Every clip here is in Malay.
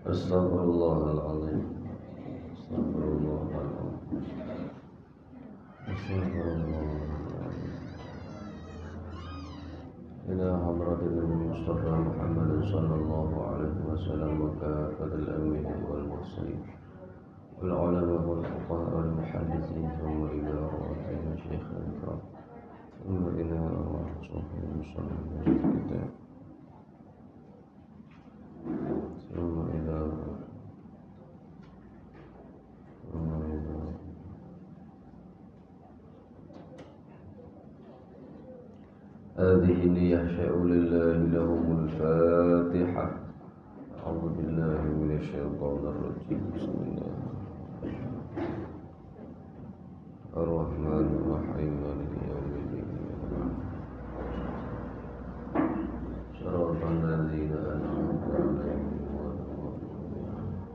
Astagfirullahaladzim. Astagfirullahaladzim. Astagfirullahaladzim. Ila hadratil Mustafa Muhammad sallallahu alaihi wasallam wa kafatil anbiya wal mursalin wal ulama wal fuqaha wal muhaddithin thumma ila arwahil syekh al-ikram thumma ila arwahil sufyan muslim kitab thumma ila هذه ليحشأ لله لهم الفاتحة. أعوذ بالله من الشيطان الرجيم. بسم الله الرحمن الرحيم مالك يوم الدين صراط الذين أنعمت عليهم غير المغضوب عليهم.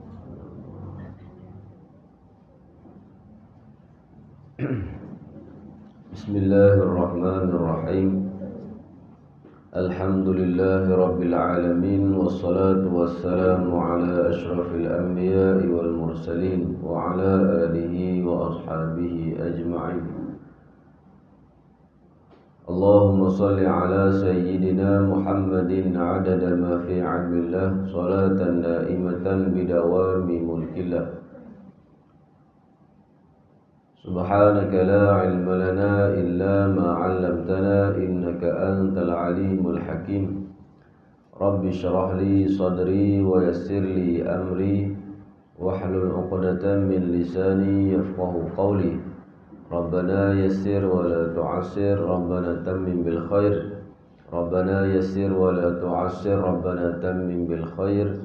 بسم الله الرحمن الرحيم. Alhamdulillahi Rabbil Alamin. Wassalatu wassalamu ala ashrafil anbiya'i wal mursalin wa ala alihi wa ashabihi ajma'in. Allahumma salli ala sayyidina Muhammadin adada ma fi ilmillah, salatan daimatan bidawami mulkillah. Subhanaka la ilma lana illa ma 'allamtana innaka antal alimul hakim. Rabbi shrah li sadri wa yassir li amri wahlul 'uqdatam min lisani yafqahu qawli. Rabbana yassir wa la tu'assir, Rabbana tammim bil khair. Rabbana yassir wa la tu'assir, Rabbana tammim bil khair.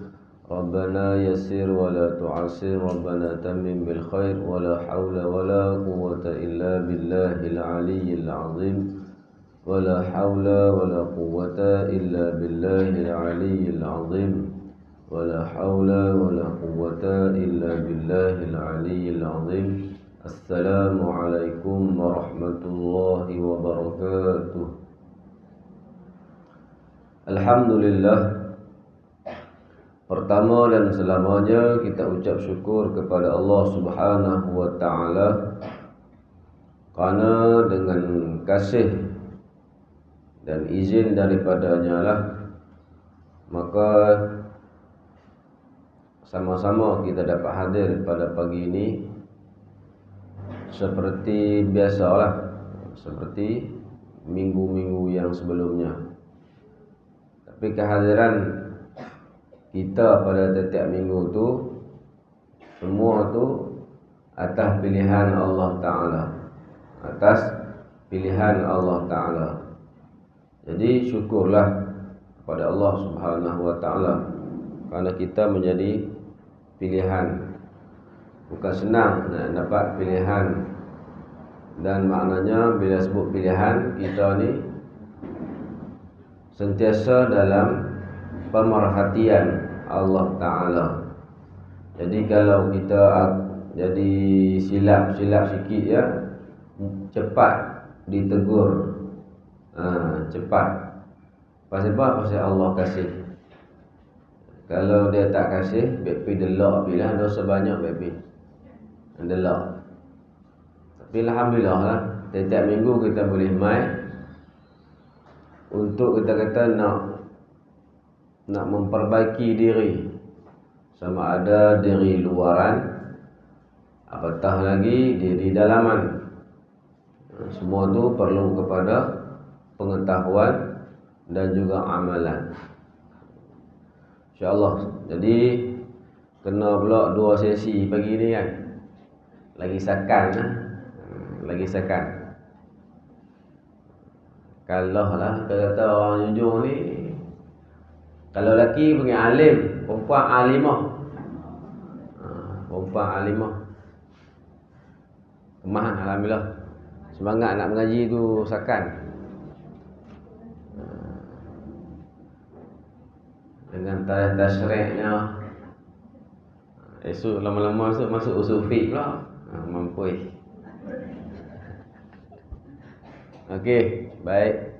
Rabbana yassir wa la tu'assir, Rabbana tammim bil khair. Wa la hawla wa la quwwata illa billahil aliyyil azim. Wa la hawla wa la quwwata illa billahil aliyyil azim. Wa la hawla wa la quwwata illa billahil aliyyil azim. Assalamu alaikum warahmatullahi wabarakatuh. Alhamdulillah. Pertama dan selamanya kita ucap syukur kepada Allah Subhanahu wa ta'ala, karena dengan kasih dan izin daripadanya lah maka sama-sama kita dapat hadir pada pagi ini seperti biasalah, seperti minggu-minggu yang sebelumnya. Tapi kehadiran kita pada setiap minggu tu semua tu atas pilihan Allah Ta'ala, atas pilihan Allah Ta'ala. Jadi syukurlah kepada Allah Subhanahu wa Ta'ala kerana kita menjadi pilihan. Bukan senang nak dapat pilihan, dan maknanya bila sebut pilihan, kita ni sentiasa dalam pemerhatian Allah Ta'ala. Jadi kalau kita jadi silap sikit ya, cepat ditegur, cepat. Pasal apa? Pasal Allah kasih. Kalau dia tak kasih, baik pergi delak lah, dosa banyak baik pergi delak. Tapi alhamdulillah lah, setiap minggu kita boleh mai untuk kita kata nak memperbaiki diri, sama ada diri luaran, apatah lagi diri dalaman. Semua tu perlu kepada pengetahuan dan juga amalan, InsyaAllah. Jadi kena pula 2 sesi pagi ni kan. Lagi sakan lagi sakan. Kalau lah kata orang jujur ni, kalau lelaki panggil alim, perempuan alimah. Perempuan alimah. Kemah alhamdulillah. Semangat nak mengaji tu sakan. Dengan tarikh tasyriknya, esok lama-lama masuk usul fiqh pula. Mampu. Okey, baik.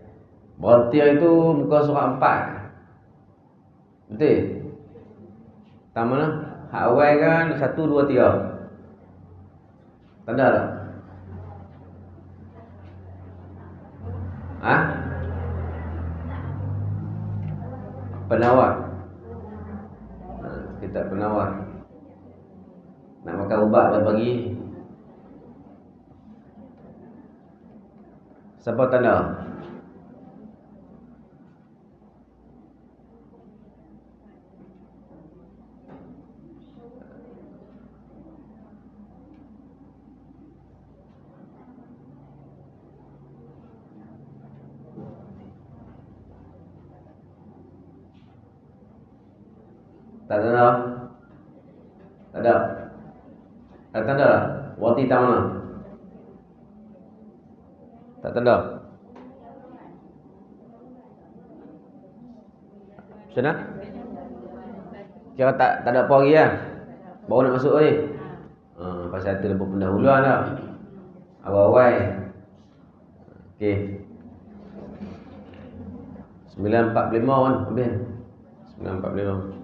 Berhenti itu muka surat 4. Betul? Tak mana? Hak awal kan 1, 2, 3. Tanda tak? Ha? Penawar. Kitab penawar. Nak makan ubat pagi. Siapa tanda? Tak tanda? Tak ada? Tak tanda lah? Wati tak mana? Tak tanda? Macam mana? Kira tak ada apa lagi lah? Baru nak masuk ni? Pasal tu lepas pendahuluan lah. Awal-awal. Okey. 9.45 kan? Habis? 9.45.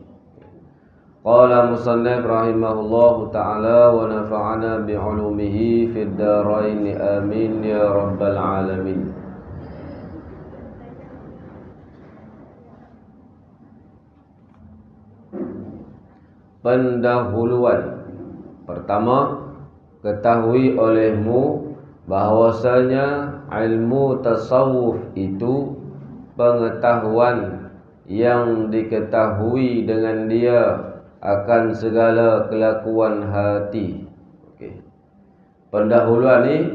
Qala musannif rahimahullahu ta'ala wa nafa'ana bi'ulumihi fid darain amin ya rabbal alamin. Pendahuluan. Pertama, ketahui olehmu bahwasanya ilmu tasawuf itu pengetahuan yang diketahui dengan dia akan segala kelakuan hati. Okey. Pendahuluan ni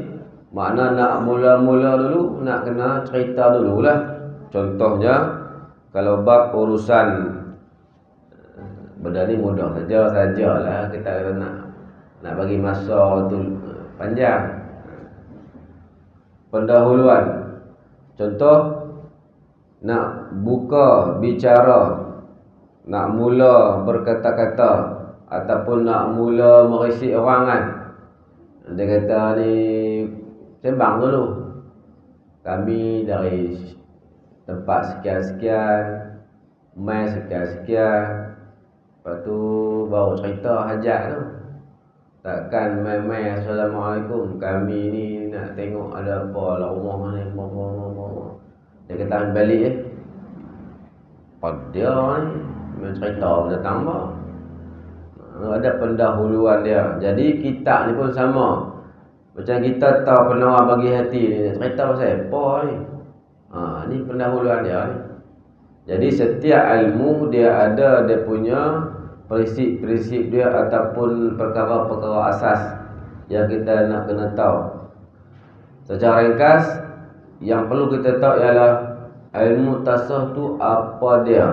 makna nak mula-mula dulu, nak kena cerita dululah. Contohnya kalau bab urusan benda ni mudah sajalah, kita kena nak bagi masa tu panjang. Pendahuluan. Contoh nak buka bicara, nak mula berkata-kata ataupun nak mula merisi orang kan. Dia kata ni sembang dulu. Kami dari tempat sekian-sekian, mai sekian-sekian. Lepas tu baru cerita hajat tu. Takkan mai-mai assalamualaikum, kami ni nak tengok ada apa lah rumah ni, apa. Dia kata balik pada ni cerita benda tambah. Ada pendahuluan dia. Jadi kita ni pun sama. Macam kita tahu penawar bagi hati ni, cerita pasal apa ni. Ni pendahuluan dia ni. Jadi setiap ilmu dia ada dia punya prinsip-prinsip dia ataupun perkara-perkara asas yang kita nak kena tahu. Secara ringkas, yang perlu kita tahu ialah ilmu tasawuf tu apa dia.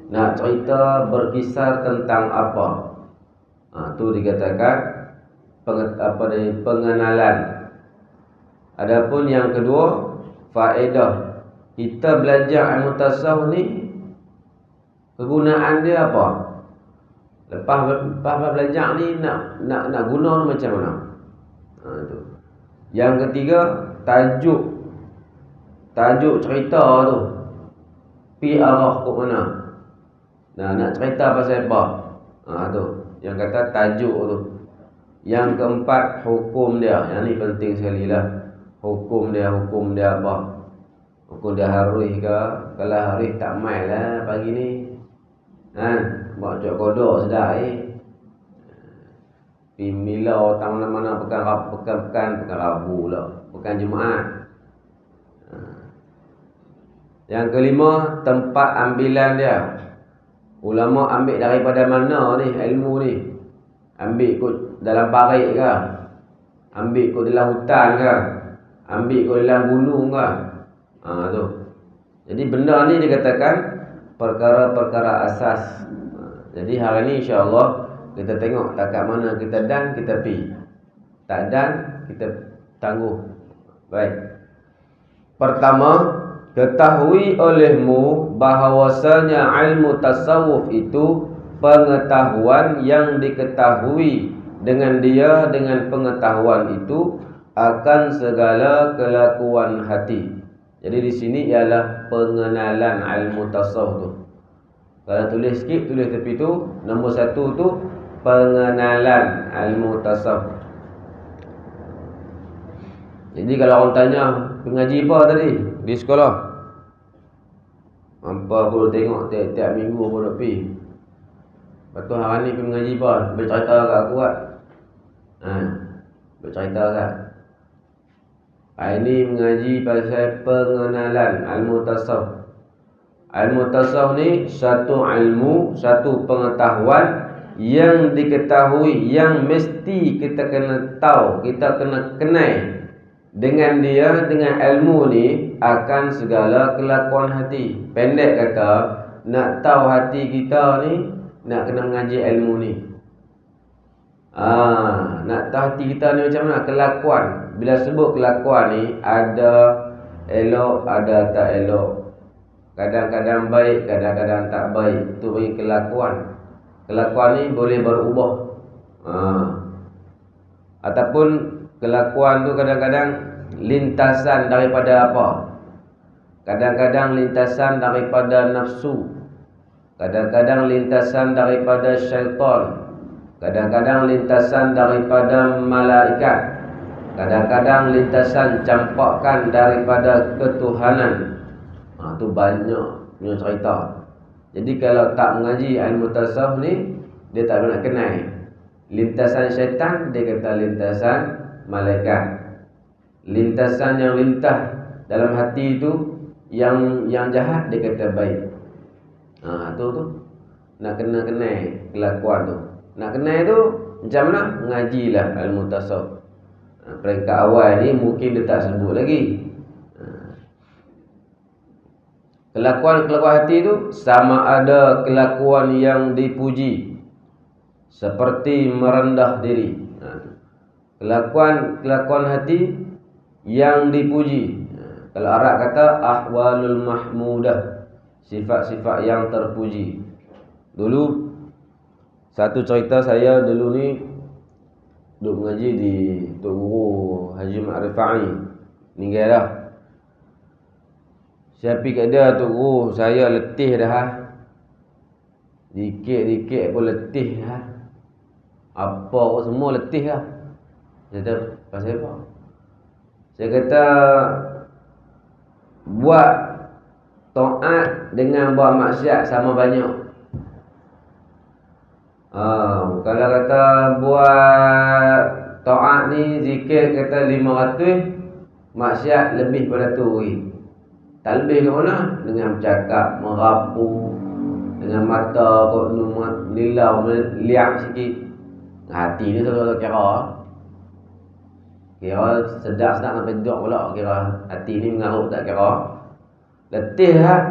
Nak cerita berkisar tentang apa. Tu dikatakan pengenalan. Adapun yang kedua, faedah. Kita belajar ilmu tasawuf ni, kegunaan dia apa? Lepas belajar ni nak guna macam mana? Tu. Yang ketiga, tajuk cerita tu pi arah ke mana. Nak cerita pasal apa? Tu. Yang kata tajuk tu. Yang keempat, hukum dia. Yang ni penting sekali lah. Hukum dia apa? Hukum dia harus ke? Kalau harus tak mai lah pagi ni. Buat jok kodok sedap Pi milau tak mana-mana pekan Rabu lah. Pekan Jumaat. Yang kelima, tempat ambilan dia. Ulama ambil daripada mana ni ilmu ni? Ambil kot dalam parit ke? Ambil kot dalam hutan ke? Ambil kot dalam gunung ke? Tu. Jadi benda ni dikatakan perkara-perkara asas. Jadi hari ni insya-Allah kita tengok takat mana kita dan kita pi. Tak dan kita tangguh. Baik. Pertama, ketahui olehmu bahawasanya ilmu tasawuf itu pengetahuan yang diketahui dengan dia, dengan pengetahuan itu akan segala kelakuan hati. Jadi di sini ialah pengenalan ilmu tasawuf tu. Kalau tulis sikit, tulis tepi tu, nombor 1 tu pengenalan ilmu tasawuf. Jadi kalau orang tanya, pengaji apa tadi di sekolah? Apa aku tengok tiap minggu aku duk pergi. Lepas tu hari ni pergi mengaji apa? Bercerita kat aku kan? Bercerita kan? Hari ni mengaji pasal pengenalan ilmu tasawuf. Ilmu tasawuf ni satu ilmu, satu pengetahuan yang diketahui, yang mesti kita kena tahu, kita kena kenal dengan dia, dengan ilmu ni akan segala kelakuan hati. Pendek kata, nak tahu hati kita ni, nak kena mengaji ilmu ni. Nak tahu hati kita ni macam mana kelakuan. Bila sebut kelakuan ni, ada elok, ada tak elok. Kadang-kadang baik, kadang-kadang tak baik. Itu bagi kelakuan. Kelakuan ni boleh berubah. Ataupun kelakuan tu kadang-kadang lintasan daripada apa? Kadang-kadang lintasan daripada nafsu. Kadang-kadang lintasan daripada syaitan. Kadang-kadang lintasan daripada malaikat. Kadang-kadang lintasan campakkan daripada ketuhanan. Tu banyak punya cerita. Jadi kalau tak mengaji ilmu tasawuf ni, dia tak nak kenal. Lintasan syaitan, dia kata lintasan malaikat. Lintasan yang lintah dalam hati itu, yang jahat, dia kata baik. Tu nak kena kenal kelakuan tu. Nak kenal tu macam mana? Mengajilah ilmu tasawuf. Peringkat awal ni mungkin dia tak sebut lagi. Kelakuan-kelakuan hati tu sama ada kelakuan yang dipuji, seperti merendah diri. Kelakuan hati yang dipuji. Kalau Arab kata ahwalul mahmudah, sifat-sifat yang terpuji. Dulu satu cerita, saya dulu ni duk mengaji di Tok Guru Haji Ma'rifai, meninggal dah. Saya pergi kat dia, Tok Guru, saya letih dah. Dikit-dikit pun letih dah. Apa kau semua letih dah. Saya kata, pasal apa? Saya kata, buat taat dengan buat maksiat sama banyak. Kalau kata buat taat ni, zikir kata 500, maksiat lebih pada tu. Tak lebih ke mana? Dengan bercakap, merapu, dengan mata kau nilau, meliak sikit. Hati ni tak kira. Kira sedap-sedap sampai duduk pula. Kira hati ni mengarut tak kira. Letih lah.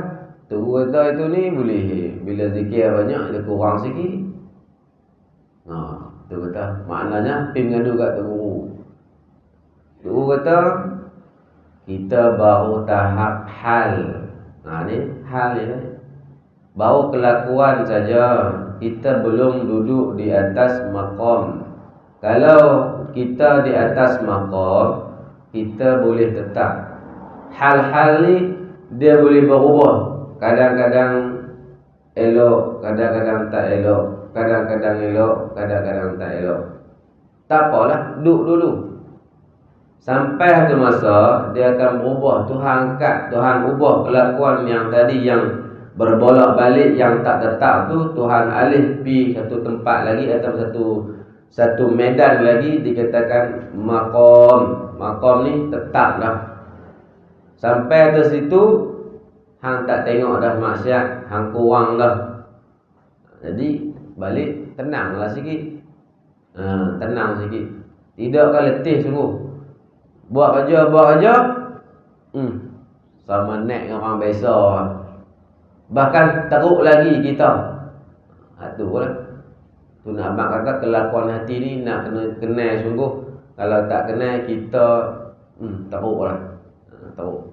Tu kata itu ni boleh. Bila zikir banyak, dia kurang sikit. Tu kata, maknanya pergi mengadu kat Tok Guru. Tok Guru kata, kita baru tahap hal. Ni hal ni. Baru kelakuan saja. Kita belum duduk di atas maqam. Kalau kita di atas maqam, kita boleh tetap. Hal-hal ni dia boleh berubah. Kadang-kadang elok, kadang-kadang tak elok. Kadang-kadang elok, kadang-kadang tak elok. Tak apalah, duduk dulu. Sampai satu masa dia akan berubah. Tuhan angkat, Tuhan ubah kelakuan yang tadi yang berbolak-balik, yang tak tetap tu, Tuhan alih pi satu tempat lagi atau satu medan lagi, dikatakan maqam. Maqam ni tetaplah. Sampai atas situ hang tak tengok dah maksiat, hang kurang dah. Jadi balik tenanglah sikit. Tenang sikit. Tidakkan letih sungguh. Buat kerja sama naik dengan orang biasa. Bahkan teruk lagi kita. Tu lah. Tu nak abang kata kelakuan hati ni nak kena kenal sungguh. Kalau tak kenal kita teruk lah. Teruk.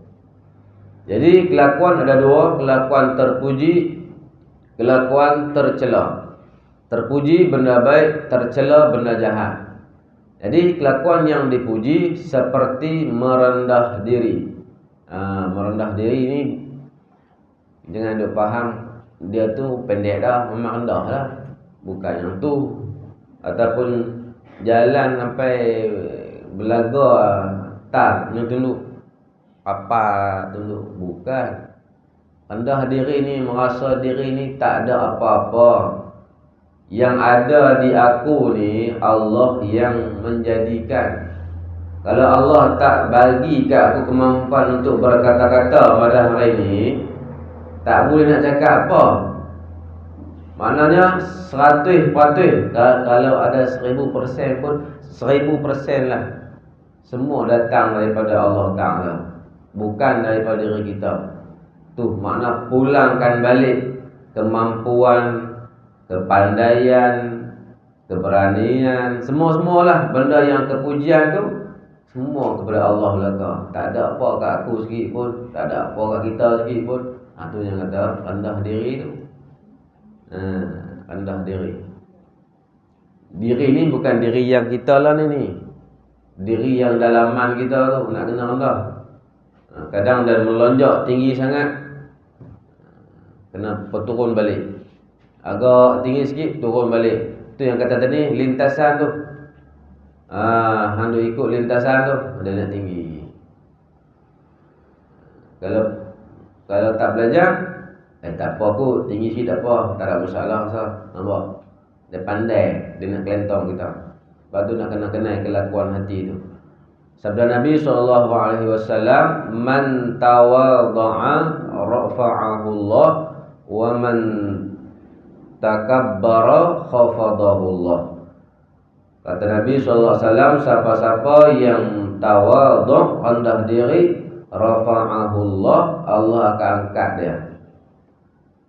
Jadi kelakuan ada dua. Kelakuan terpuji, kelakuan tercela. Terpuji benda baik, tercela benda jahat. Jadi kelakuan yang dipuji seperti merendah diri. Merendah diri ini jangan duk faham dia tu pendek dah, memang rendah lah. Bukan yang tu. Ataupun jalan sampai belaga tak yang tunduk. Apa tunduk? Bukan. Rendah diri ni, merasa diri ni tak ada apa-apa. Yang ada di aku ni Allah yang menjadikan. Kalau Allah tak bagi kat aku kemampuan untuk berkata-kata pada hari ni, tak boleh nak cakap apa. Maknanya 100%. Kalau ada 1000% pun 1000% lah. Semua datang daripada Allah Ta'ala, bukan daripada diri kita. Tu makna pulangkan balik kemampuan, kepandaian, keberanian, semua-semualah benda yang kepujian tu semua kepada Allah belaka. Tak ada apa kat aku sikit pun, tak ada apa kat kita sikit pun. Tu yang kata rendah diri tu. Rendah diri. Diri ni bukan diri yang kita lah ni. Diri yang dalaman kita tu nak kena rendah. Kadang dah melonjak tinggi sangat, kena turun balik. Agak tinggi sikit, turun balik. Tu yang kata tadi, lintasan tu. Hang duk ikut lintasan tu, dia nak tinggi. Kalau tak belajar, tak apa kot, tinggi sikit tak apa, tak ada masalah sah. Nampak? Dia pandai, dia nak kelentong kita. Lepas tu nak kenal kelakuan hati tu. Sabda Nabi SAW, man tawadha'a rafa'ahu Allah, wa man takabbara khafadahu Allah. Kata Nabi SAW, siapa-siapa yang tawadhu', rendah diri, rafa'ahu Allah, Allah akan angkat dia.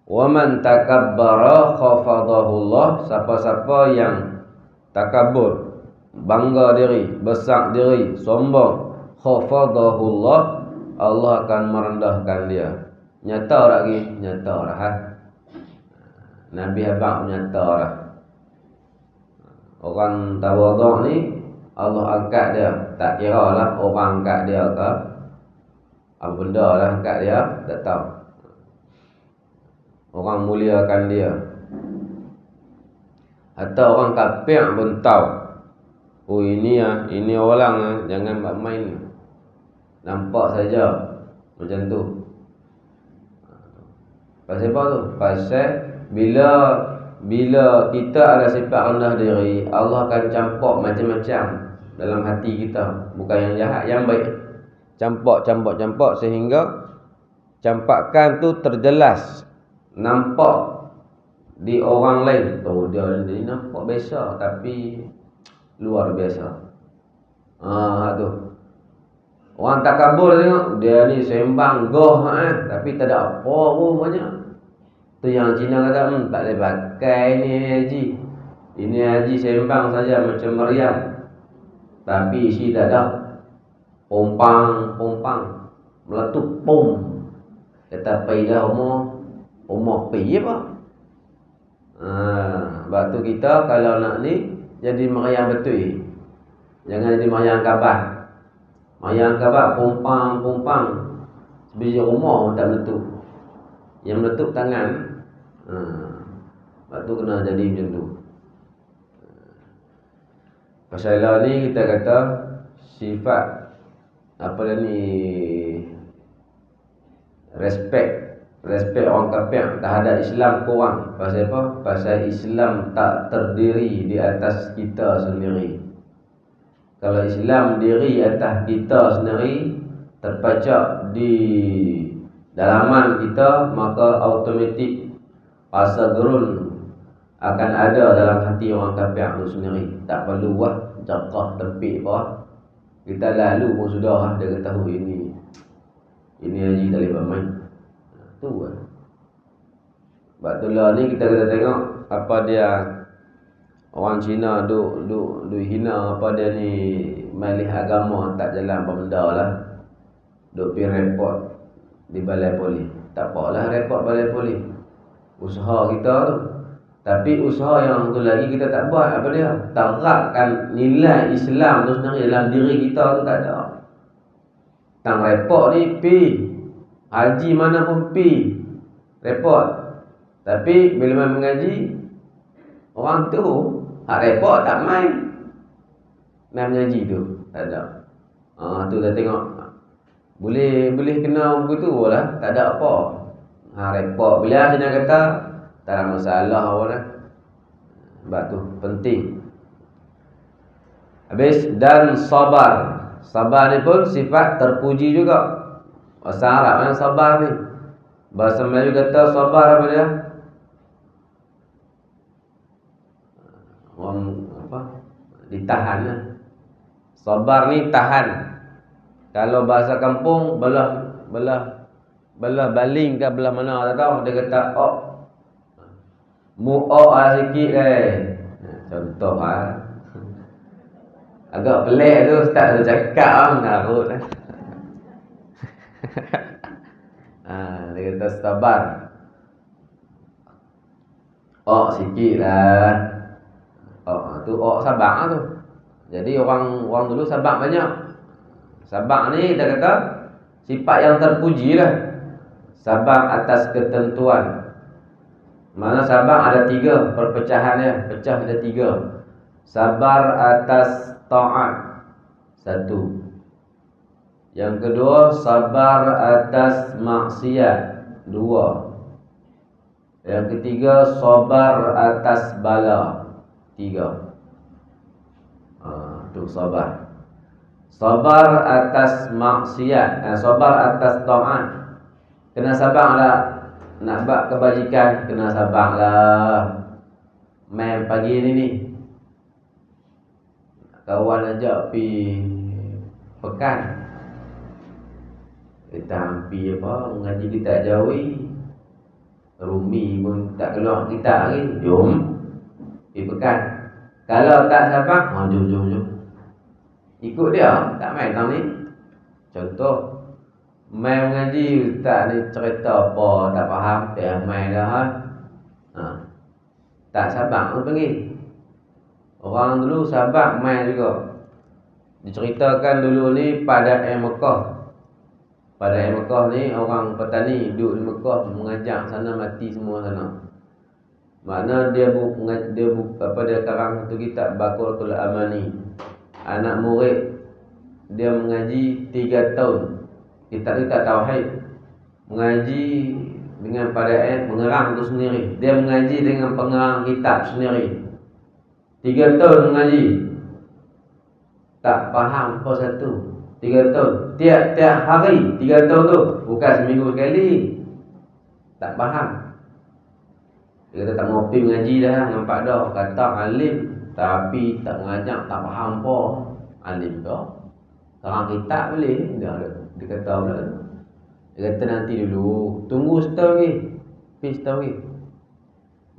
Wa man takabbara khafadahu Allah, siapa-siapa yang takabur, bangga diri, besar diri, sombong, khafadahu Allah, Allah akan merendahkan dia. Nyata lagi, nyata dah. Nabi abang nyata dah. Orang tawadhu' ni Allah angkat dia. Tak kira lah orang angkat dia ke apa benda lah angkat dia, tak tahu. Orang muliakan dia. Atau orang kafir pun tahu. Oh ini orang jangan buat main. Nampak saja macam tu. Pasal apa tu? Pasal bila kita ada sifat rendah diri, Allah akan campak macam-macam dalam hati kita. Bukan yang jahat, yang baik. Campak sehingga campakan tu terjelas, nampak di orang lain. Oh dia ni nampak biasa tapi luar biasa. Tu. Orang takabur tengok dia ni sembang goh tapi tak ada apa pun banyak. Tu yang Cina kata, tak boleh pakai ni haji. Ini haji sembang saja macam meriam, tapi isi tak ada. Pompang meletup pom. Kata pai dah umur pai apa? Sebab tu kita kalau nak ni jadi meriam betul. Jangan jadi meriam kabar. Meriam kabar pompang sebiji rumah pun tak meletup. Yang meletup tangan. Sebab tu kena jadi macam tu. Pasal lah ni kita kata sifat apa dah ni, respect orang kafir terhadap Islam kurang. Pasal apa? Pasal Islam tak terdiri di atas kita sendiri. Kalau Islam diri atas kita sendiri, terpacak di dalaman kita, maka automatik rasa gerun akan ada dalam hati orang kafir itu sendiri. Tak perlu cakap tempik apa. Kita lalu pun sudah dia ketahui ini haji tak boleh bermain. Tu lah. Sebab tu lah ni kita kena tengok apa dia orang Cina duk hina apa dia ni malih agama tak jalan apa benda lah. Duk pergi report di balai polis. Tak apalah report balai polis. Usaha kita tu Tapi usaha yang tu lagi kita tak buat. Apa dia? Terapkan nilai Islam tu sebenarnya dalam diri kita tu tak ada. Tang repot ni pi. Haji mana pun pi. Repot. Tapi bila main mengaji, orang tu hak repot tak main. Main mengaji tu tak ada. Tu dah tengok. Boleh kena begitu lah. Tak ada apa. Repot. Bila saya nak kata tak ada masalah apa dah. Sebab tu penting. Habis dan sabar. Sabar ni pun sifat terpuji juga. Bahasa Arab yang sabar ni. Bahasa Melayu kata sabar apa dia? Orang apa? Ditahan lah. Sabar ni tahan. Kalau bahasa kampung belah baling ke belah mana tak tahu. Dia kata mu'ok lah sikit contoh lah. Agak pelik tu ustaz tu cakap narut lah. Dia kata sabar. Sikit lah. Tu sabar lah tu. Jadi orang dulu sabar banyak. Sabar ni dia kata sifat yang terpuji lah. Sabar atas ketentuan. Mana sabar ada 3 perpecahannya. Pecah ada 3. Sabar atas ta'at 1. Yang kedua sabar atas maksiat 2. Yang ketiga sabar atas bala 3. Tu sabar. Sabar atas maksiat, sabar atas ta'at. Kena sabar lah. Nak buat kebajikan kena sabar lah. Main pagi ni kawan ajak pergi pekan. Kita hampir apa mengaji kita jauhi. Rumi pun tak keluar kita lagi. Jom pergi pekan. Kalau tak sabar, jom. Ikut dia, tak main tang ni. Contoh main mengaji ustaz ni cerita apa tak faham, dia main dah tak sabar pun pergi. Orang dulu sabar main juga. Diceritakan dulu ni pada Mekah. Pada Mekah ni orang petani duduk di Mekah mengajar sana mati semua sana. Makna dia karang satu kitab Baqaratul Amani. Anak murid dia mengaji 3 tahun. Kitab tauhid. Mengaji dengan pada mengerang tu sendiri. Dia mengaji dengan pengerang kitab sendiri. 3 tahun mengaji. Tak faham apa satu. 3 tahun. Tiap-tiap hari 3 tahun tu. Bukan seminggu sekali. Tak faham. Dia kata tak ngopi mengaji dah. Nampak dah. Kata alim. Tapi tak mengajar. Tak faham apa. Alim tu. Sekarang kitab boleh. Dia kata pula tu. Dia kata nanti dulu. Tunggu setahun lagi. Pergi setahun lagi.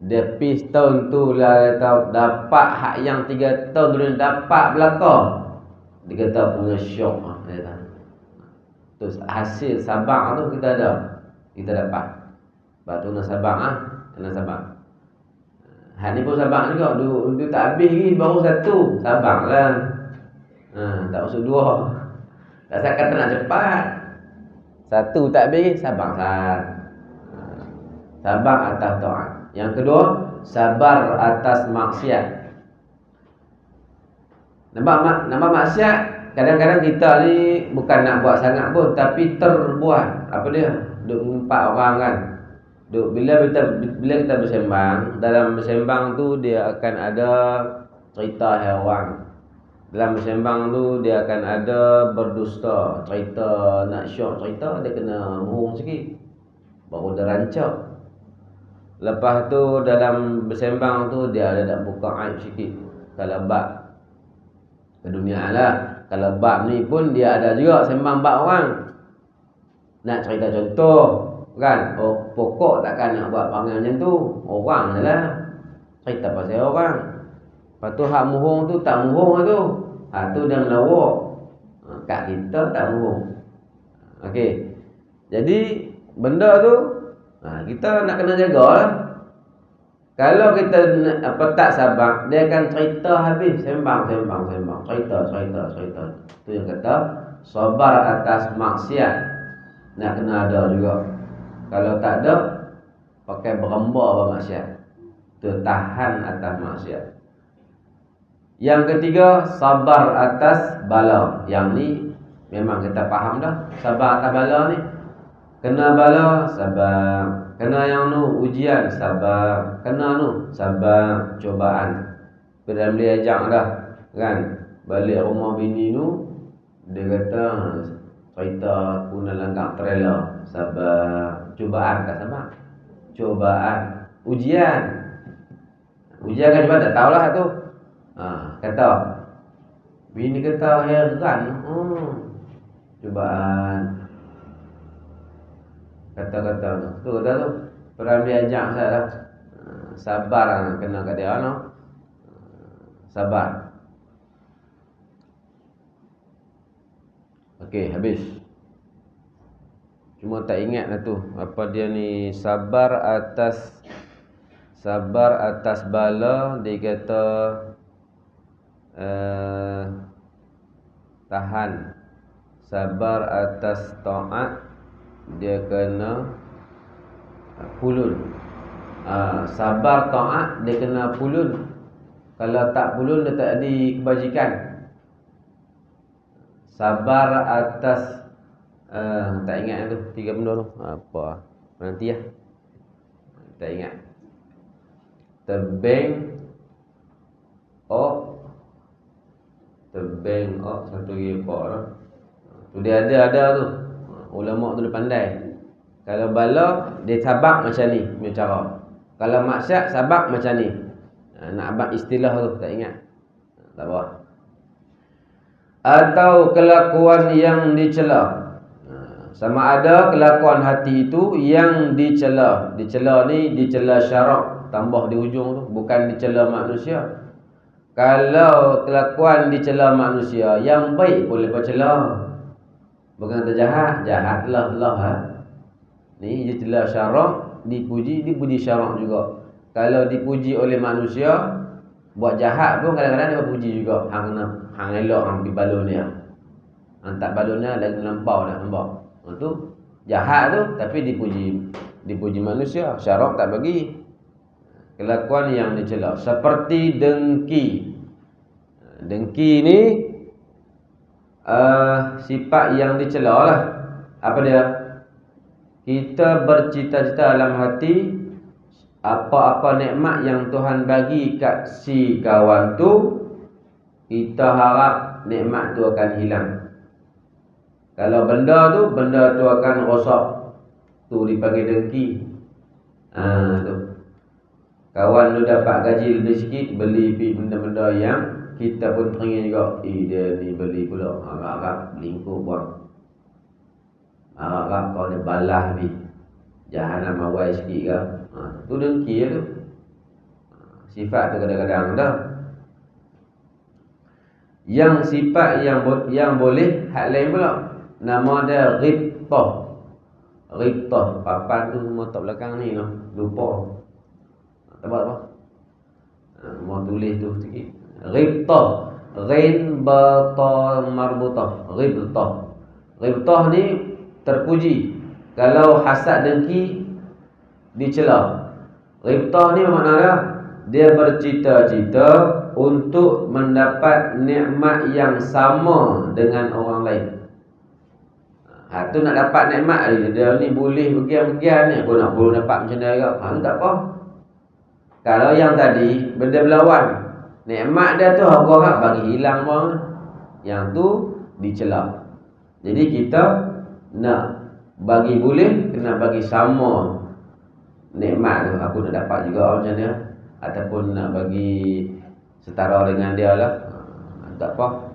Dia pergi setahun tu lah. Dia tahu dapat hak yang 3 tahun dulu. Dapat belakang. Dia kata punya syok. Dia kata. Terus hasil sabar tu kita ada. Kita dapat. Sebab tu nak sabar kena sabar. Hak ni pun sabar juga. Dia tak habis lagi. Baru 1. Sabar lah. Tak masuk 2. Tak saya kata nak cepat. 1 tak habis. Sabar lah. Sabar atas ta'at. Yang kedua, sabar atas maksiat. Nampak maksiat. Kadang-kadang kita ni bukan nak buat sangat pun, tapi terbuat. Apa dia? Duk mengumpat orang kan. Bila kita bersembang, dalam bersembang tu dia akan ada cerita haiwan. Dalam bersembang tu dia akan ada berdusta, cerita nak syok cerita dia kena murung sikit. Baru dia rancak. Lepas tu dalam bersembang tu dia ada nak buka aib sikit. Kalau bab ke dunia lah. Kalau bab ni pun dia ada juga sembang bab orang. Nak cerita contoh kan, pokok takkan nak buat perangai macam tu. Orang je lah. Cerita pasal orang. Lepas tu hak muhung tu tak muhung tu. Tu dia melawak. Kat kita tak muhung. Okey. Jadi benda tu kita nak kena jaga lah. Kalau kita tak sabar, dia akan cerita habis, sembang, cerita. Itu yang kata sabar atas maksiat. Nak kena ada juga. Kalau tak ada, pakai berembar bermaksiat. Tertahan atas maksiat. Yang ketiga, sabar atas bala. Yang ni memang kita faham dah. Sabar atas bala ni. Kena bala, sabar. Kena yang nu ujian, sabar. Kena nu, sabar cobaan. Bila dia ajak dah, kan? Balik rumah bini nu, dia kata cerita aku nak langgar trailer. Sabar. Cobaan tak sabar? Cobaan. Ujian. Ujian kan cuma tak tahulah tu. Kata bini kata heran. Cobaan. Kata-kata tu pernah diajak saya dah. Sabar kena kat dia no. Sabar. Okey, habis. Cuma tak ingat lah tu apa dia ni, sabar atas bala. Dia kata tahan. Sabar atas taat, dia kena pulun. Sabar taat, dia kena pulun. Kalau tak pulun, dia tak ada kebajikan. Sabar atas tak ingat tu 3 benda tu apa nanti lah. Tak ingat. Tebing satu lagi apa lah tu, dia ada tu. Ulama tu dia pandai. Kalau bala, dia sabak macam ni punya cara. Kalau maksiat, sabak macam ni. Nak abang istilah tu, tak ingat. Tak apa. Atau kelakuan yang dicela. Sama ada kelakuan hati itu yang dicela. Dicela ni, dicela syarak. Tambah di ujung tu, bukan dicela manusia. Kalau kelakuan dicela manusia, yang baik boleh bercela. Bukan kata jahatlah Ni dia celah syarak, dipuji syarak juga. Kalau dipuji oleh manusia, buat jahat pun kadang-kadang dia puji juga. Hang elok hang pi balon dia. Hang tak balon dia lagi melampau dah nampak. Tu jahat tu tapi dipuji manusia, syarak tak bagi. Kelakuan yang dicela seperti dengki. Dengki ni sifat yang dicela lah. Apa dia? Kita bercita-cita dalam hati apa-apa nikmat yang Tuhan bagi kat si kawan tu, kita harap nikmat tu akan hilang. Kalau benda tu akan rosak, tu dipanggil dengki. Tu kawan tu dapat gaji lebih sikit, beli benda-benda yang kita pun teringin juga. Dia ni beli pula, harap-harap lingkup buang. Harap-harap kau ni balah ni, jahanam awal sikit ke. Tu dengki lah tu. Sifat tu kadang-kadang dah. Yang sifat yang boleh hak lain pula, nama dia ghibtah. Ghibtah, papan tu semua tak belakang ni noh, lupa. Tak apa. Mau tulis tu sikit. Ghibtah, ghain bata marbutah. Ghibtah ni terpuji. Kalau hasad dengki dicela. Ghibtah ni maknanya dia bercita-cita untuk mendapat nikmat yang sama dengan orang lain. Tu nak dapat nikmat dia ni boleh begian-begian ni, aku nak boleh dapat macam dia juga. Tu tak apa. Kalau yang tadi benda berlawan, nikmat dia tu orang bagi hilang bang. Yang tu dicela. Jadi kita nak bagi boleh, kena bagi sama nikmat tu. Aku nak dapat juga macam dia, ataupun nak bagi setara dengan dia lah. Tak apa.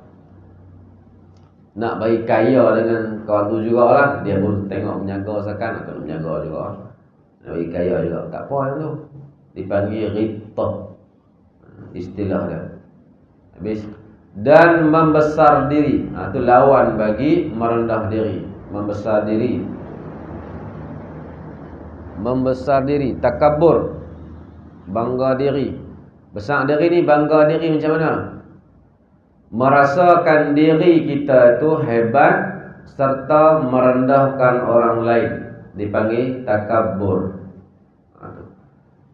Nak bagi kaya dengan kawan tu jugalah. Dia pun tengok menjaga seakan aku nak menjaga juga. Nak bagi kaya juga. Tak apa yang tu. Dipanggil ghibtah. Istilah dia. Habis. Dan membesar diri. Itu lawan bagi merendah diri. Membesar diri. Takabur. Bangga diri. Besar diri ni bangga diri macam mana? Merasakan diri kita tu hebat serta merendahkan orang lain, dipanggil takabbur.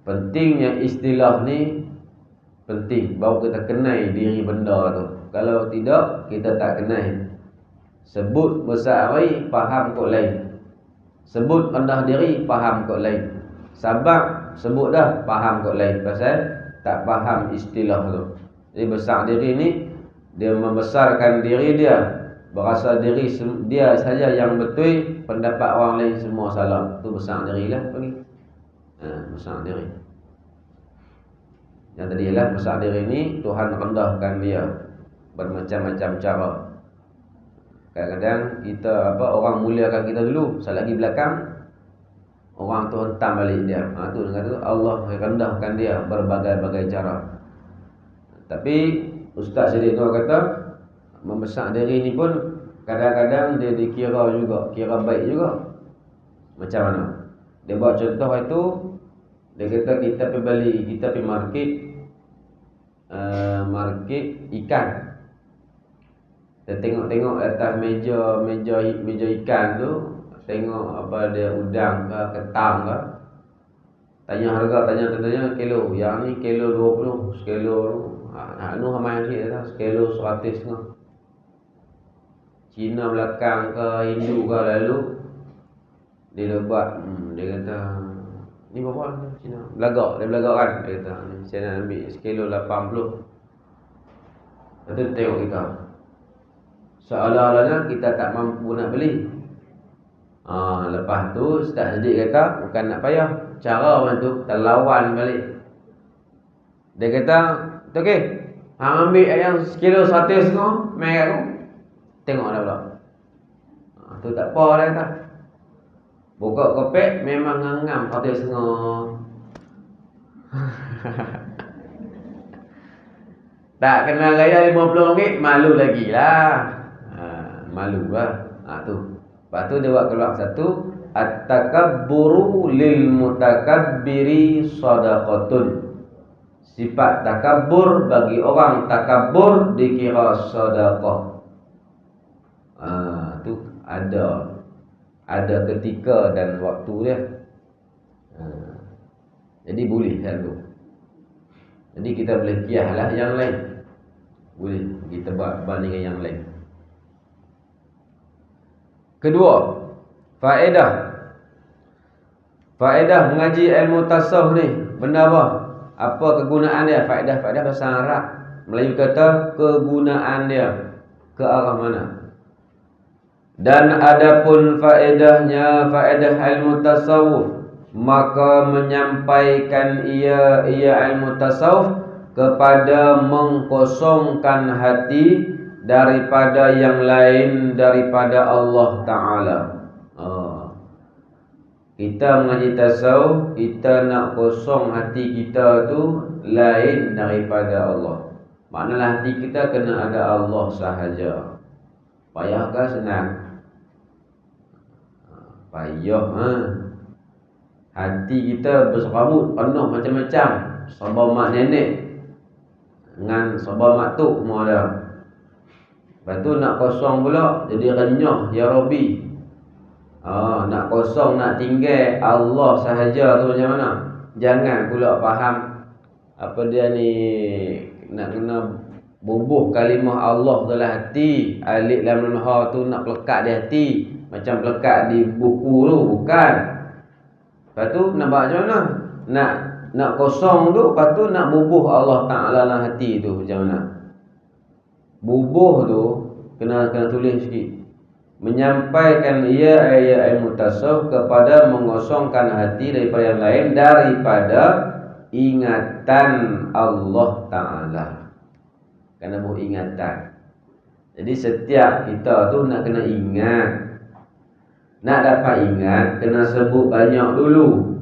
Pentingnya istilah ni penting, baru kita kenal diri benda tu. Kalau tidak, kita tak kenal. Sebut besar diri, faham kok lain. Sebut rendah diri, faham kok lain. Sabab sebut dah, faham kok lain. Pasal tak faham istilah tu. Jadi besar diri ni, dia membesarkan diri dia, berasa diri dia saja yang betul, pendapat orang lain semua salah. Tu besar diri lah panggil. Besar diri. Yang tadi lah, besar diri ni Tuhan rendahkan dia bermacam-macam cara. Kadang-kadang kita orang muliakan kita dulu, selagi belakang orang tu hentam balik dia. Tu dengan tu Allah rendahkan dia berbagai-bagai cara. Tapi Ustaz Siddiq Nur kata membesar diri ni pun kadang-kadang dia dikira juga, kira baik juga. Macam mana? Dia buat contoh itu, dia kata kita pergi market ikan. Kita tengok-tengok atas meja ikan tu, tengok apa dia, udang ke ketam ke. Tanya harga, tanya kilo. Yang ni kilo 20, sekilo anu ramai sikit dah, sekilo 100 setengah. Cina belakang ke Hindu ke lalu dia buat dia kata ni berapa ni Cina? Dia belagak kan. Dia kata ni saya nak ambil sekilo 80. Lepas tu tengok kita, seolah-olahnya kita tak mampu nak beli. Lepas tu Ustaz Siddiq kata bukan nak payah, cara macam tu kita lawan balik. Dia kata okey, hang ambil yang sekilo 100 setengah, mai kat aku. Tengok dah pula. Tu tak apa dah kata. Buka kopek memang ngangam 100 setengah. Tak kenal gaya RM50, malu lagi lah. Malu lah. Tu. Lepas tu dia buat keluar satu, at-takabburu lil mutakabbiri sadaqatun. Sifat takabbur bagi orang takabbur dikira sedekah. Tu ada ketika dan waktu dia. Jadi boleh kan tu. Jadi kita boleh kiaslah yang lain. Boleh kita bandingkan yang lain. Kedua, faedah mengaji ilmu tasawuf ni, benda apa? Apa kegunaan dia? Faedah bahasa Arab. Melayu kata kegunaan dia ke arah mana? Dan adapun faedah ilmu tasawuf, maka menyampaikan ia ilmu tasawuf kepada mengkosongkan hati daripada yang lain daripada Allah Ta'ala. Kita mengaji tasawuf, kita nak kosong hati kita tu lain daripada Allah. Maknalah hati kita kena ada Allah sahaja. Payahkah? Senang? Payah. Hati kita berserabut, penuh macam-macam, serba mak nenek dengan serba mak tok semua ada. Lepas tu nak kosong pula, jadi renyah, ya Rabbi. Nak kosong, nak tinggal Allah sahaja tu macam mana? Jangan pula faham apa dia ni, nak kena bubuh kalimah Allah dalam hati. Alif lam mim ha tu nak pelekat di hati, macam pelekat di buku tu, bukan. Lepas tu nak buat macam mana? Nak kosong tu, lepas tu nak bubuh Allah Ta'ala dalam hati tu macam mana? Bubuh tu kena tulis sikit. Menyampaikan ia ilmu tasawuf kepada mengosongkan hati daripada yang lain daripada ingatan Allah Ta'ala. Kena buat ingatan. Jadi setiap kita tu nak kena ingat. Nak dapat ingat, kena sebut banyak dulu.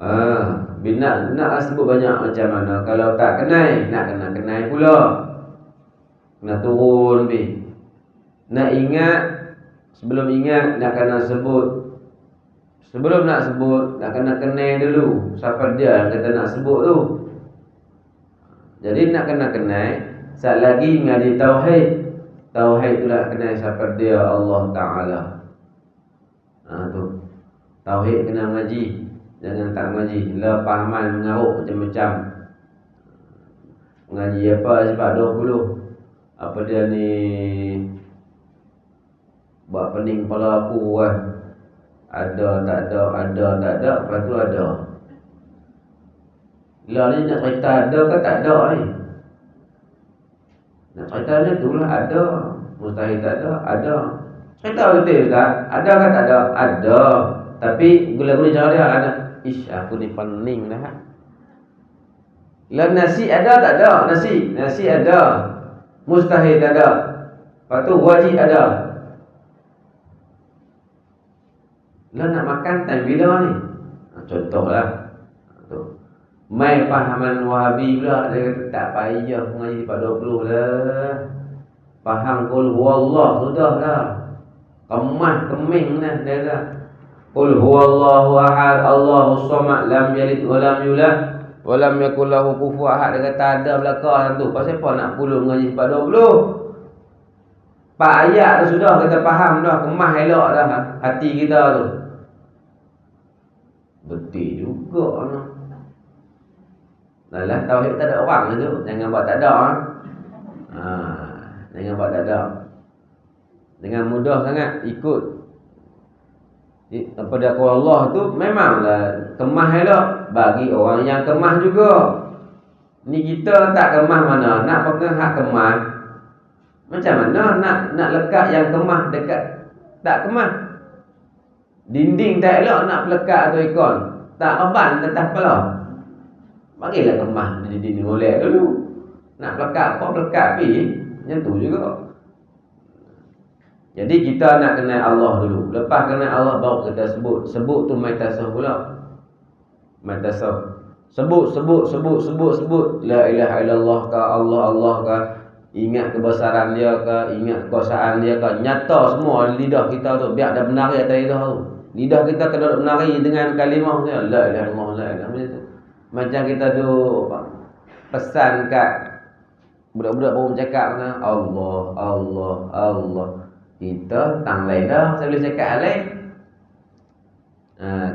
Nak sebut banyak macam mana? Kalau tak kenal, nak kena kenal pula. Kena turun lebih. Nak ingat, sebelum ingat nak kena sebut Sebelum nak sebut, nak kena kenal dulu siapa dia yang kita nak sebut tu. Jadi nak kena kenal, saat lagi ngaji tauhid. Tauhid tu nak kenal siapa dia Allah Ta'ala. Tu. Tauhid kena ngaji. Jangan tak ngaji. Lah pahaman mengaruk macam-macam. Ngaji apa sebab 20. Apa dia ni buat pening kepala aku kan. Ada tak ada, ada tak ada, lepas tu ada. Lah ni nak cerita ada ke tak ada ni? Nak cerita ni tu lah ada. Mustahil tak ada, ada. Cerita betul tak? Ada ke tak ada? Ada. Tapi gula-gula cara dia ada. Ish, aku ni pening dah. Lah nasi ada tak ada? Nasi ada. Mustahil tak ada. Lepas tu wajib ada. Lah nak makan time bila ni? Contohlah. Mai pahaman Wahabi pula, dia kata tak payah mengaji 20 lah. Faham qul huwallah sudah dah. Kemah keming dah dia kata. Qul huwallahu ahad, Allahus samad, lam yalid wa lam yulad wa lam yakul lahu kufuwan ahad. Dia kata ada belakang tu. Pasal apa nak puluh mengaji 20? Pak ayat tu sudah kita faham dah, kemah elok dah hati kita tu. Betul juga noh. Lah tauhid tak ada orang tu, jangan buat tak ada. Jangan buat tak ada. Dengan mudah sangat ikut kepada Allah tu memanglah kemah elok bagi orang yang kemah juga. Ni kita tak kemah mana, nak pegang hak kemah. Macam mana nak lekat yang kemah dekat tak kemah? Dinding tak elok nak lekat tu ikon. Tak reban atas kepala. Bagilah kemah di dinding molek dulu. Nak lekat apa lekat pi. Macam tu juga. Jadi kita nak kenal Allah dulu. Lepas kenal Allah baru kita sebut. Sebut tu mai tasawuf pula. Mai tasawuf. Sebut. La ilaha illallah ka Allah ka. Ingat kebesaran dia ke, ingat kekuasaan dia ke. Nyata semua lidah kita tu. Biar dah menari atas lidah tu. Lidah kita kena menari dengan kalimah dia. La ilaha illallah, la ilaha illallah. Macam kita tu pesan kat budak-budak baru bercakap kan, Allah. Kita tang lain dah, saya boleh cakap lain.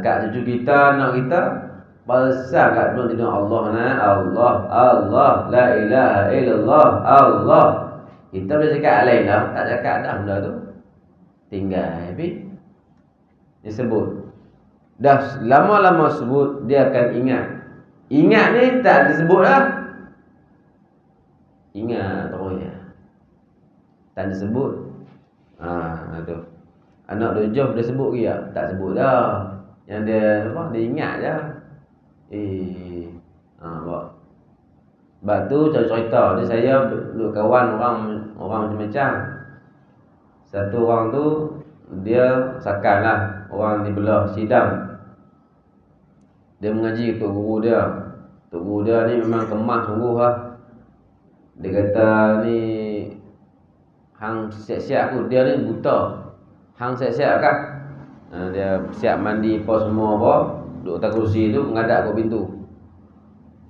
Kat cucu kita, anak kita pesan kat budak tidur Allah la ilaha illallah, Allah. Kita boleh cakap lain dah, tak cakap dah benda tu. Tinggal habis disebut. Dah lama-lama sebut dia akan ingat. Ingat ni tak disebut lah. Ingat terus ya. Tak disebut. Tu. Anak dia jauh dia sebut ke ya? Tak sebut dah. Yang dia apa? Dia ingat je. Sebab tu cerita dia saya duduk kawan orang macam-macam. Satu orang tu dia sakan lah. Orang di belah sidang. Dia mengaji Tok Guru dia. Tok Guru dia ni memang kemas sungguh lah. Dia kata ni hang siap-siap aku. Dia ni buta. Hang siap-siap kan? Dia siap mandi apa semua apa. Duduk atas kursi tu menghadap ke pintu.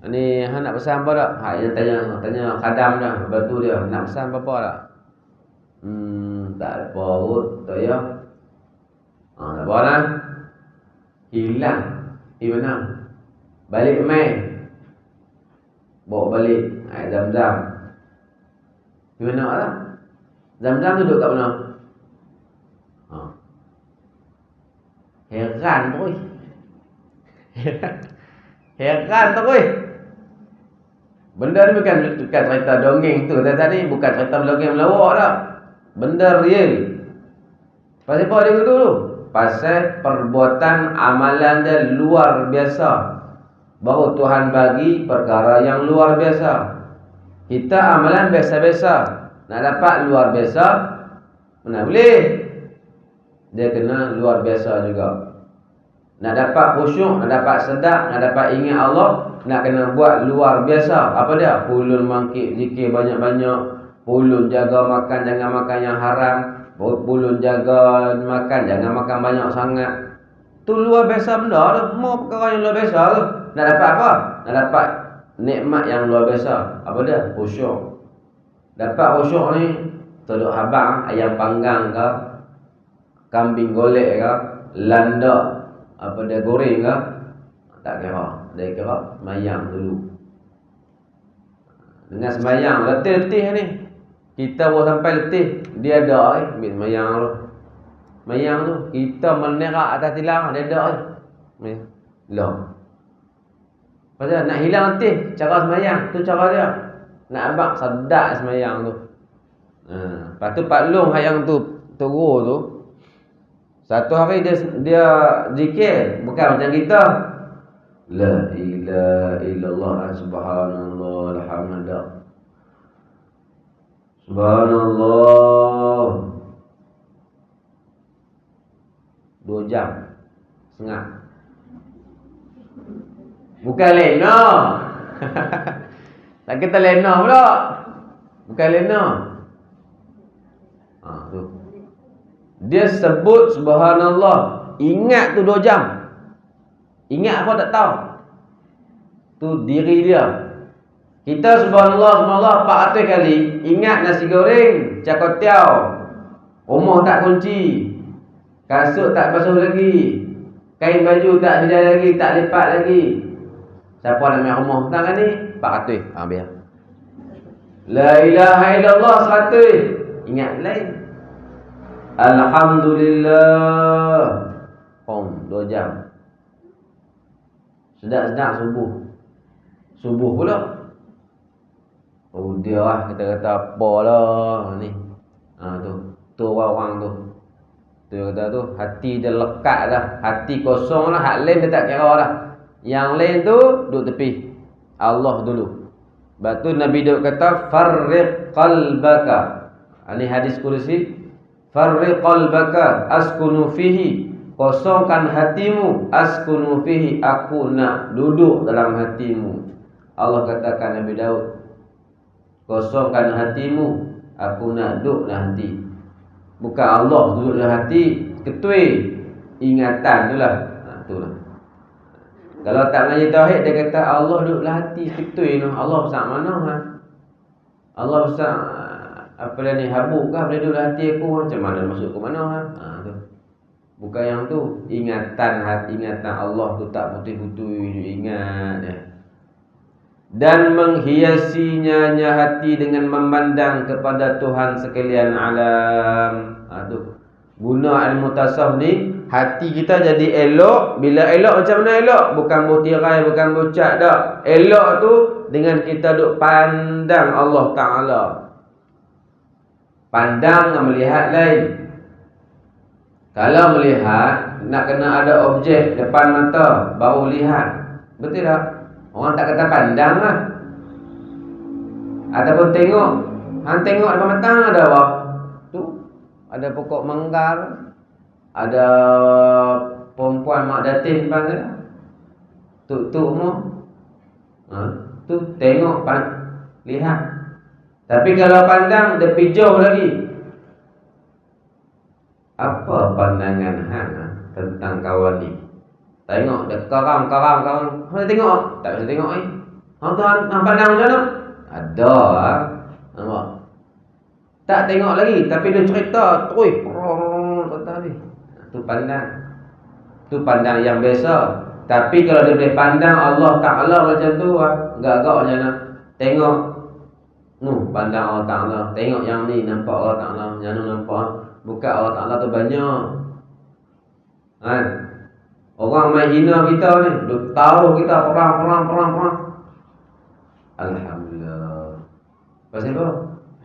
Ni hang nak pesan apa tak? Hak yang tanya khadam dah. Bantu dia. Nak pesan apa-apa tak? Tak ada apa kot. Tak payah. Tak apa lah. Hilang. Mana? Balik mai. Bawa balik air Zam-Zam. Di mana lah? Zam-Zam tu duduk kat mana? Heran tu oi. Heran tu oi. Benda ni bukan cerita dongeng tu. Tadi bukan cerita dongeng melawak dah. Benda real. Pasal apa dia kata tu? Pasal perbuatan amalan dia luar biasa. Baru Tuhan bagi perkara yang luar biasa. Kita amalan biasa-biasa. Nak dapat luar biasa, mana boleh? Dia kena luar biasa juga. Nak dapat khusyuk, nak dapat sedap, nak dapat ingat Allah, nak kena buat luar biasa. Apa dia? Pulun mangkit zikir banyak-banyak. Pulun jaga makan, jangan makan yang haram. Pulun jaga makan, jangan makan banyak sangat. Tu luar biasa benda tu. Mau perkara yang luar biasa tu. Nak dapat apa? Nak dapat nikmat yang luar biasa. Apa dia? Khusyuk. Dapat khusyuk ni, telur habang, ayam panggang ke, kambing golek ke, landak, apa dia goreng ke, tak kira. Dia kira semayang dulu. Dengan semayang, letih-letih ni. Kita baru sampai letih, dia ada ambil semayang tu. Semayang tu, kita menerak atas tilang, dia ada lah. Pasal nak hilang letih, cara semayang, tu cara dia. Nak abang sedap semayang tu. Lepas tu Pak Long yang tu turun tu, satu hari dia zikir, bukan macam kita. La ilaha illallah subhanallah alhamdulillah. Subhanallah. 2 jam setengah. Bukan lena. Tak kata lena pula. Bukan lena. Tu. Dia sebut subhanallah. Ingat tu 2 jam. Ingat apa tak tahu. Tu diri dia. Kita subhanallah, subhanallah 400 kali. Ingat nasi goreng, cakotiau. Rumah tak kunci. Kasut tak basuh lagi. Kain baju tak sedia lagi, tak lipat lagi. Siapa nak main rumah tentang ni? 400. Biar. La ilaha illallah 100. Ingat lain. Alhamdulillah. 2 jam. Sedap-sedap subuh. Subuh pula. Oh dia lah, kita kata apa lah ni. Tu orang tu. Tu kata tu, hati dia lekat dah. Hati kosong lah, hak lain dia tak kira dah. Yang lain tu, duduk tepi. Allah dulu. Lepas tu Nabi duduk kata, farriq qalbaka. Ini hadis kursi. Farriq qalbaka, askunu fihi. Kosongkan hatimu, askunu fihi. Aku nak duduk dalam hatimu. Allah katakan Nabi Daud, kosongkan hatimu, aku nak duduk dalam hati. Bukan Allah duduk dalam hati, ketui ingatan tu lah. Itulah. Kalau tak mengaji tauhid, dia kata Allah duduk dalam hati, ketui tu. Allah besar mana ha? Allah besar apa dia ni, habuk kah boleh duduk dalam hati aku? Macam mana masuk ke mana ha? Tu. Bukan yang tu. Ingatan hati, ingatan Allah tu tak putih-putih ingat dia. Dan menghiasinya hati dengan memandang kepada Tuhan sekalian alam. Tu guna ilmu tasawuf ni, hati kita jadi elok. Bila elok macam mana elok? Bukan bertirai, bukan bocak dak. Elok tu dengan kita duk pandang Allah Ta'ala. Pandang dan melihat lain. Kalau melihat, nak kena ada objek depan mata baru lihat. Betul tak? Orang tak kata pandang lah. Ataupun tengok. Hang tengok depan mata ada apa? Tu. Ada pokok manggar. Ada perempuan mak datin panggil. Tuk-tuk mu. Tu tengok, lihat. Tapi kalau pandang, dia pijau lagi. Apa pandangan hang tentang kawan ni? Tengok dia karang. Hang tengok? Tak bisa tengok ni. Hang tu hang pandang macam mana? Ada ah. Nampak? Tak tengok lagi, tapi dia cerita terus tadi. Tu pandang. Tu pandang yang biasa. Tapi kalau dia boleh pandang Allah Ta'ala macam tu, agak-agak macam mana? Tengok pandang Allah Ta'ala. Tengok yang ni nampak Allah Ta'ala, yang ni nampak. Bukan Allah Ta'ala tu banyak. Orang main hina kita ni, duk taruh kita perang. Alhamdulillah. Pasal apa?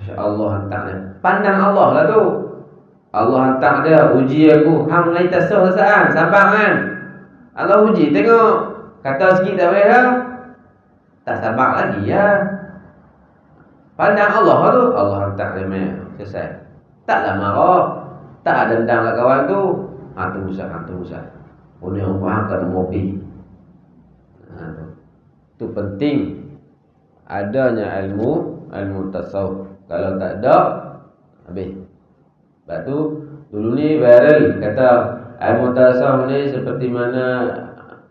Masya-Allah hantar dia. Pandang Allah lah tu. Allah hantar dia, uji aku. Hang mengaji tasawuf saan, sabar kan? Allah uji, tengok. Kata sikit tak boleh dah. Tak sabar lagi ya. Pandang Allah lah tu. Allah hantar dia main. Selesai. Taklah marah. Tak ada dendam kat kawan tu. Tunggu sah. Ini orang faham kan ngopi. Itu penting adanya ilmu tasawuf. Kalau tak ada, habis. Lepas tu dulu ni viral kata Ilmu tasawuf ni seperti mana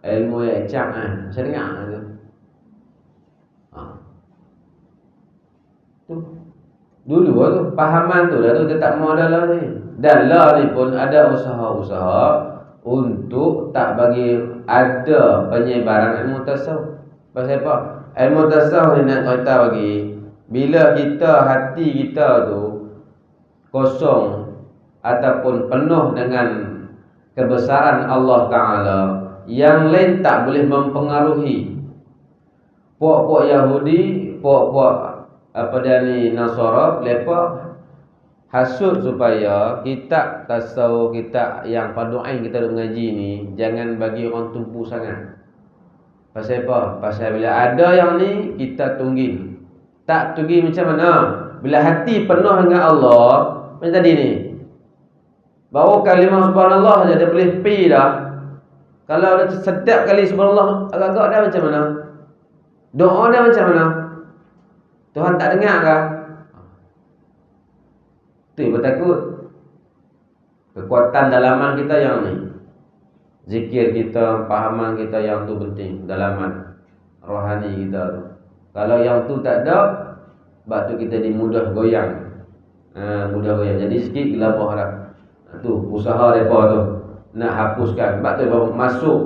ilmu yang ecak Saya dengar tu. Tu. Dulu tu pahaman tu dah tu dia tak mau dah ni. Dan lah ni pun ada usaha-usaha untuk tak bagi ada penyebaran ilmu tasawuf. Pasal apa? Ilmu tasawuf ni nak cerita bagi bila hati kita tu kosong ataupun penuh dengan kebesaran Allah Ta'ala, yang lain tak boleh mempengaruhi. Puak-puak Yahudi, puak-puak Nasara, mereka hasut supaya kitab tasawuf, kitab yang fardu ain kita duk mengaji ni jangan bagi orang tumpu sangat. Pasal apa? Pasal bila ada yang ni kita tunggil. Tak tunggil macam mana? Bila hati penuh dengan Allah, macam tadi ni, baru kalimah subhanallah saja dia boleh pi dah. Kalau dia sedap kali subhanallah agak-agak dah macam mana? Doa dia macam mana? Tuhan tak dengar ke? Tu yang bertakut. Kekuatan dalaman kita yang ni, zikir kita, pahaman kita yang tu penting. Dalaman rohani kita tu. Kalau yang tu tak ada, sebab tu kita ni mudah goyang. Mudah goyang. Jadi sikit gelabah dah. Tu usaha mereka tu nak hapuskan. Sebab tu masuk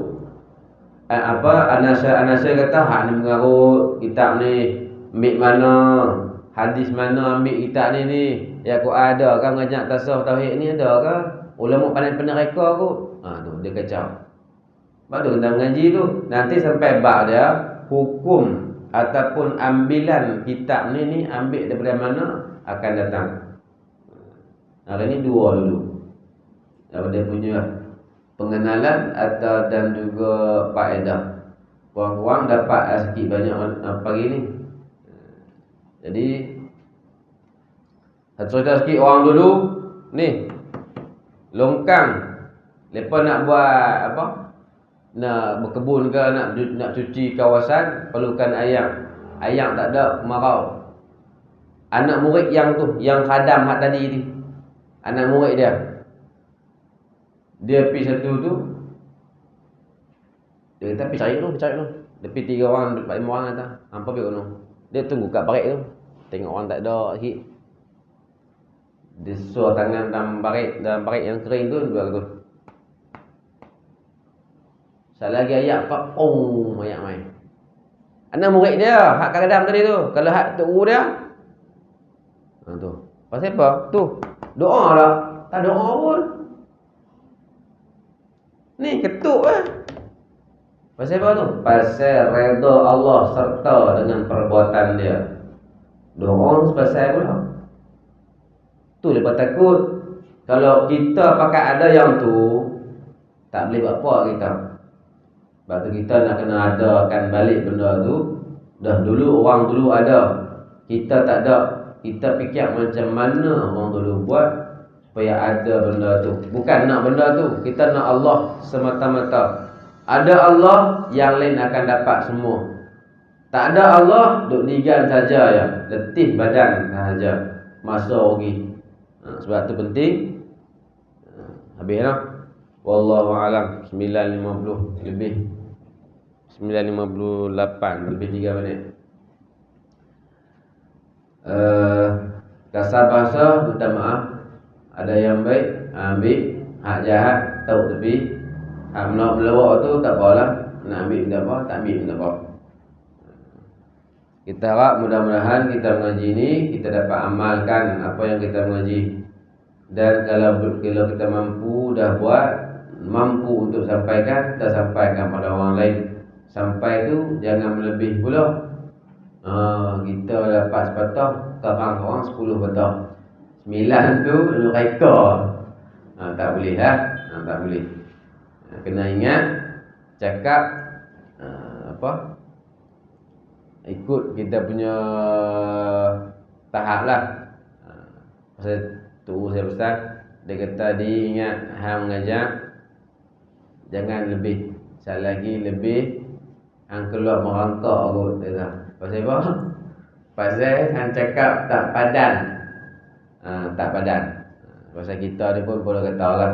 Anasa kata hak ni mengarut kitab ni, ambil mana, hadis mana ambil kitab ni. Ya aku ada kan ngajak tasawuf tauhid ni, ada ke? Ulama pandai-pandai reka kot. Tu dia kacau. Sebab tu kena mengaji tu. Nanti sampai bab dia hukum ataupun ambilan kitab ni ambil daripada mana akan datang. Hari ni dua dulu. Dia punya pengenalan atau dan juga faedah. Orang-orang dapat sikit banyak pagi ni. Jadi cerita sikit orang dulu ni longkang, lepas nak buat apa, nak berkebun ke, nak cuci kawasan, perlukan air. Air tak ada, kemarau. Anak murid yang tu, yang khadam hak tadi ni, anak murid dia pergi satu tu, dia kata pergi cari tu. Dia pergi 3 orang, 4-5 orang kata, hampa pergi gunung. Dia tunggu kat parit tu, tengok orang tak ada sikit. Dia suruh tangan dalam parit yang kering tu, dua tu. Salah lagi ayat apa? Ayat main. Anak murid dia, hak kadam tadi tu. Kalau hak tok guru dia, tu. Pasal apa? Tu. Doa lah. Tak doa pun. Ni ketuk Pasal apa tu? Pasal redha Allah serta dengan perbuatan dia. Doa pasal pula. Tu lepas takut. Kalau kita pakai ada yang tu, tak boleh buat apa kita. Sebab tu kita nak kena adakan balik benda tu. Dah dulu orang dulu ada, kita tak ada. Kita fikir macam mana orang dulu buat supaya ada benda tu. Bukan nak benda tu, kita nak Allah semata-mata. Ada Allah, yang lain akan dapat semua. Tak ada Allah, duk nigan saja ya, letih badan saja, masa rugi. Sebab tu penting. Habis lah. Wallahu alam. 9.50 lebih. 9.58 lebih 3 minit. Kasar bahasa minta maaf. Ada yang baik ambil, hak jahat tahu tepi. Hak melawak tu tak apalah, nak ambil tak apa, tak ambil tak apa. Kita harap mudah-mudahan kita mengaji ni kita dapat amalkan apa yang kita mengaji. Dan kalau kita mampu dah buat, mampu untuk sampaikan, kita sampaikan pada orang lain. Sampai tu jangan melebih pula. Kita dapat sepatah, orang 10 patah. 9 tu reka. Tak boleh lah. Tak boleh. Kena ingat cakap ikut kita punya tahap lah. Pasal tu saya pesan, dia kata diingat hang mengajar jangan lebih. Sekali lagi lebih hang keluar merangkak kot dia kata. Pasal apa? Pasal hang cakap tak padan. Tak padan. Pasal kita ni pun boleh kata lah,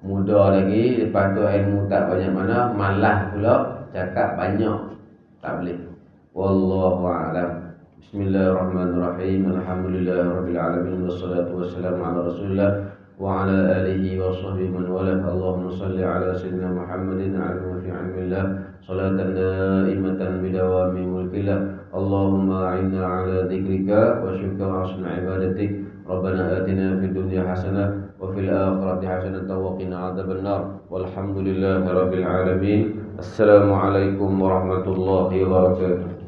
muda lagi, lepas tu ilmu tak banyak mana, malah pula cakap banyak, tak boleh. Wallahu a'lam. Bismillahirrahmanirrahim. Alhamdulillahirabbil alamin wassalatu wassalamu ala Rasulillah wa ala alihi wa sahbihi man wala. Allahumma shalli ala sayyidina Muhammadin alima fi ilmillah salatan daimatan bidawami mulkillah. Allahumma a'inna ala dzikrika wa syukrika wa husni ibadatik. Rabbana atina fid dunya hasanah wa fil akhirati hasanah wa qina adzabannar. Walhamdulillahirabbil alamin. Assalamualaikum warahmatullahi wabarakatuh.